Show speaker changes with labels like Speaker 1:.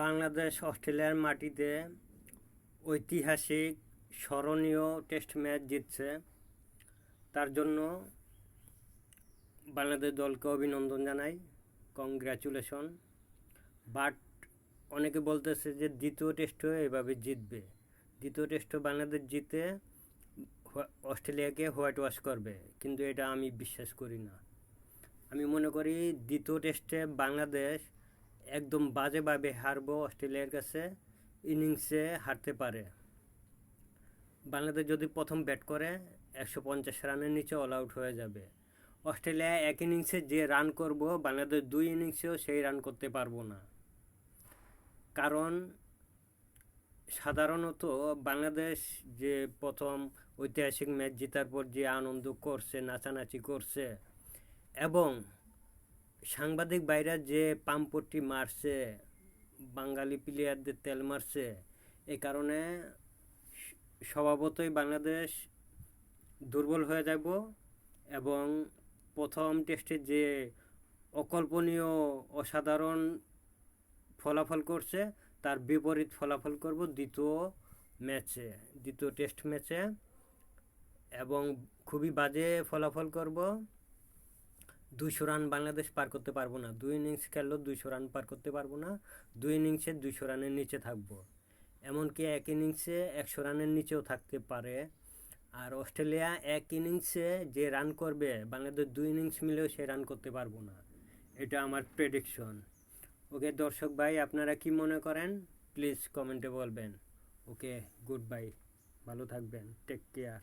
Speaker 1: বাংলাদেশ অস্ট্রেলিয়ার মাটিতে ঐতিহাসিক স্মরণীয় টেস্ট ম্যাচ জিতছে। তার জন্য বাংলাদেশ দলকে অভিনন্দন জানাই, কংগ্রাচুলেশন। বাট অনেকে বলতেছে যে দ্বিতীয় টেস্টও এভাবে জিতবে, দ্বিতীয় টেস্টও বাংলাদেশ জিতে অস্ট্রেলিয়াকে হোয়াইট ওয়াশ করবে, কিন্তু এটা আমি বিশ্বাস করি না। আমি মনে করি দ্বিতীয় টেস্টে বাংলাদেশ একদম বাজেভাবে হারবো অস্ট্রেলিয়ার কাছে, ইনিংসে হারতে পারে। বাংলাদেশ যদি প্রথম ব্যাট করে 150 রানের নিচে অল আউট হয়ে যাবে। অস্ট্রেলিয়া এক ইনিংসে যে রান করব, বাংলাদেশ দুই ইনিংসেও সেই রান করতে পারবো না। কারণ সাধারণত বাংলাদেশ যে প্রথম ঐতিহাসিক ম্যাচ জেতার পর যে আনন্দ করছে, নাচানাচি করছে, এবং সাংবাদিক বাইরা যে পাম্পটি মারছে, বাঙালি প্লেয়ারদের তেল মারছে, এই কারণে স্বভাবতই বাংলাদেশ দুর্বল হয়ে যাব এবং প্রথম টেস্টে যে অকল্পনীয় অসাধারণ ফলাফল করছে তার বিপরীত ফলাফল করব দ্বিতীয় টেস্ট ম্যাচে, এবং খুবই বাজে ফলাফল করব। 200 রান বাংলাদেশ পার করতে পারবো না, 2 ইনিংস খেললেও 200 রান পার করতে পারবো না, 2 ইনিংসে 200 রানের নিচে থাকবো। এমনকি এক ইনিংসে 100 রানের নিচেও থাকতে পারে। আর অস্ট্রেলিয়া এক ইনিংসে যে রান করবে, বাংলাদেশ 2 ইনিংস মিলেও সে রান করতে পারবো না। এটা আমার প্রেডিকশন। ওকে দর্শক ভাই, আপনারা কি মনে করেন প্লিজ কমেন্টে বলবেন। ওকে, গুড বাই, ভালো থাকবেন, টেক কেয়ার।